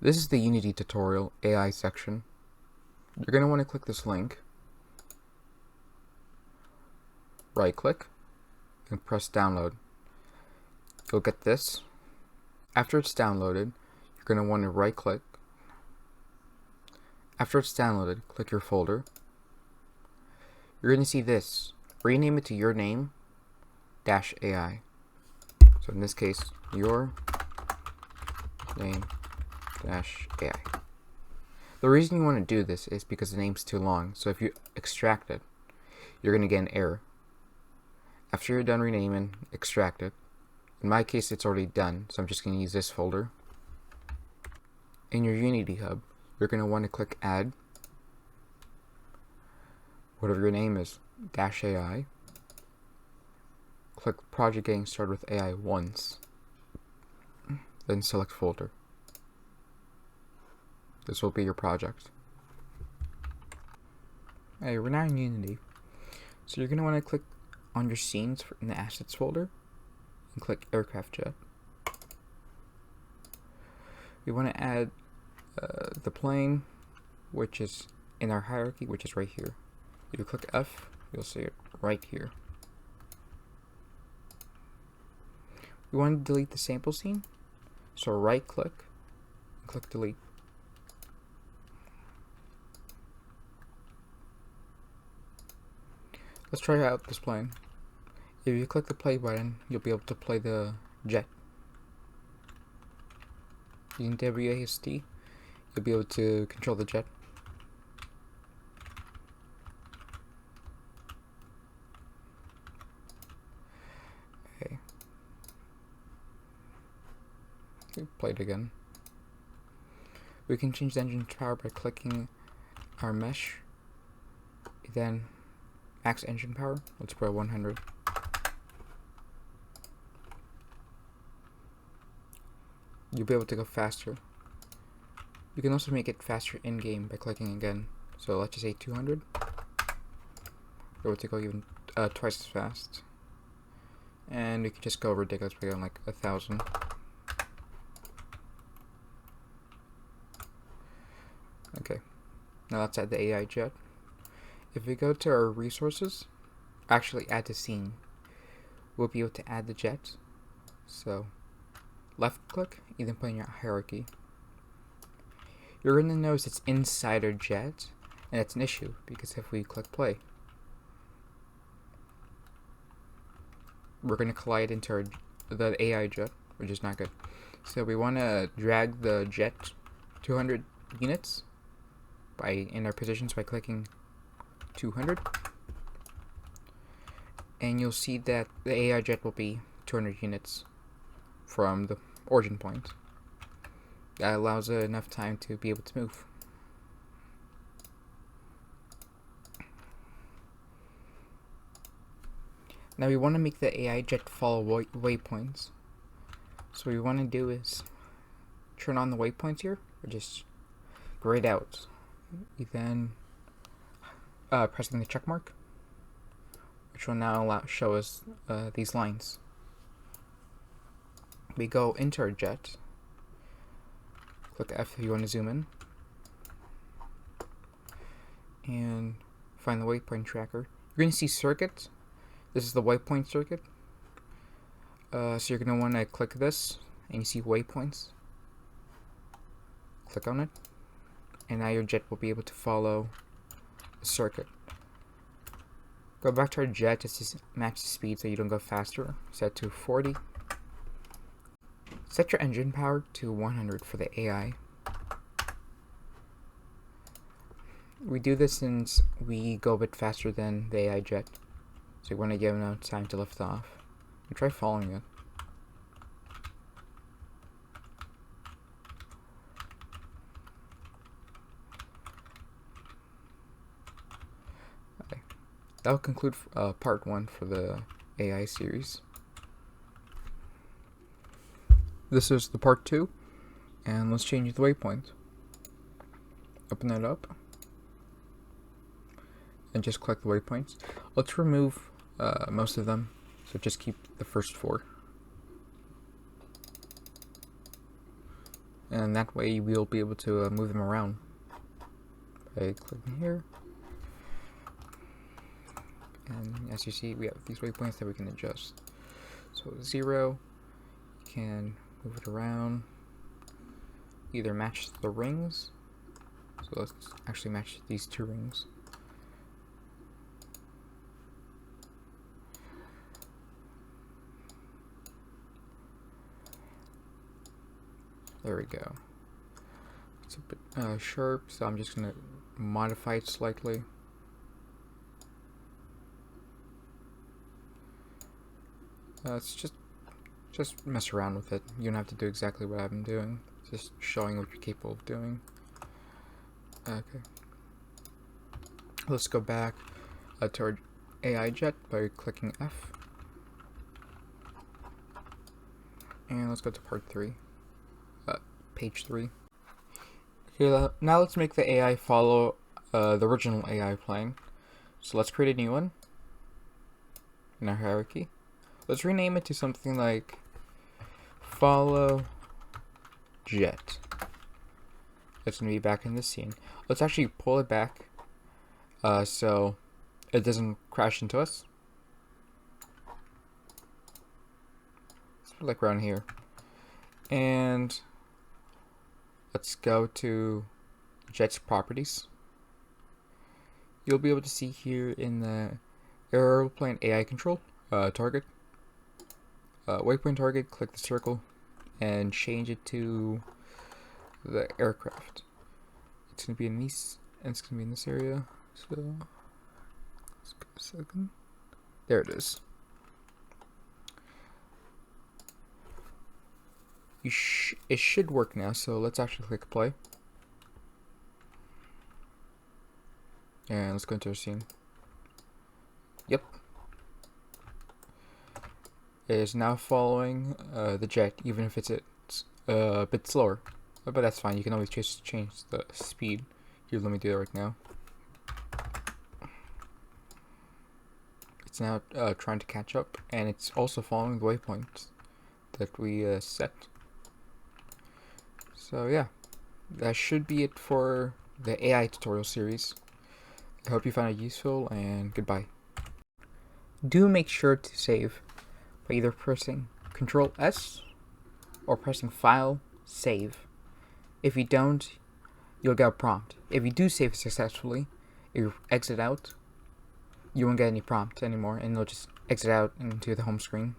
This is the Unity tutorial AI section. You're going to want to click this link, right click, and press download. You'll get this. After it's downloaded, you're going to want to right click. After it's downloaded, click your folder. You're going to see this. Rename it to your name -AI. So in this case, your name -AI. The reason you want to do this is because the name's too long. So if you extract it, you're going to get an error. After you're done renaming, extract it. In my case, it's already done, so I'm just going to use this folder. In your Unity hub, you're going to want to click add, whatever your name is, -AI. Click project getting started with AI once. Then select folder. This will be your project. Hey, we're now in Unity. So you're going to want to click on your scenes in the assets folder and click aircraft jet. We want to add the plane, which is in our hierarchy, which is right here. If you click F, you'll see it right here. We want to delete the sample scene, so right click and click delete. Let's try out this plane. If you click the play button, you'll be able to play the jet. Using WASD, you'll be able to control the jet. Okay. Play it again. We can change the engine power by clicking our mesh. Then max engine power. Let's put 100. You'll be able to go faster. You can also make it faster in game by clicking again. So let's just say 200. You're able to go even twice as fast. And we can just go ridiculous by going like 1,000. Okay, now let's add the AI jet. If we go to our resources, actually add to scene, we'll be able to add the jet. So left click, and then put in your hierarchy. You're going to notice it's inside our jet, and that's an issue because if we click play, we're going to collide into the AI jet, which is not good. So we want to drag the jet 200 units in our positions by clicking 200, and you'll see that the AI jet will be 200 units from the origin point. That allows enough time to be able to move. Now we want to make the AI jet follow waypoints. So what we want to do is turn on the waypoints here, or just grayed out. Then pressing the check mark, which will now show us these lines. We go into our jet, click F if you want to zoom in, and find the waypoint tracker. You're going to see circuit. This is the waypoint circuit. So you're going to want to click this, and you see waypoints. Click on it, and now your jet will be able to follow the circuit. Go back to our jet just to match the speed so you don't go faster. Set to 40. Set your engine power to 100 for the AI. We do this since we go a bit faster than the AI jet, so you want to give enough time to lift off. And try following it. Okay. That will conclude part 1 for the AI series. This is the part 2, and let's change the waypoint. Open that up, and just click the waypoints. Let's remove most of them, so just keep the first 4. and that way we'll be able to move them around by clicking here. And as you see, we have these waypoints that we can adjust. So 0, you can move it around, either match the rings. So let's actually match these 2 rings. There we go. It's a bit sharp, so I'm just going to modify it slightly. It's just mess around with it. You don't have to do exactly what I've been doing. Just showing what you're capable of doing. Okay. Let's go back to our AI jet by clicking F. And let's go to part 3. Page 3. Okay, now let's make the AI follow the original AI plane. So let's create a new one in our hierarchy. Let's rename it to something like follow jet. It's going to be back in this scene. Let's actually pull it back so it doesn't crash into us. Let's put it like around here. And let's go to jet's properties. You'll be able to see here in the aeroplane AI control, target, waypoint target, click the circle and change it to the aircraft. It's going to be in these, and it's going to be in this area. So let's go a second. There it is. It should work now, so let's actually click play. And let's go into our scene. Yep. It is now following the jet, even if it's a bit slower. But that's fine, you can always just change the speed. Here, let me do that right now. It's now trying to catch up, and it's also following the waypoints that we set. So yeah, that should be it for the AI tutorial series. I hope you found it useful, and goodbye. Do make sure to save by either pressing Ctrl S or pressing File, Save. If you don't, you'll get a prompt. If you do save successfully, you exit out, you won't get any prompt anymore, and you'll just exit out into the home screen.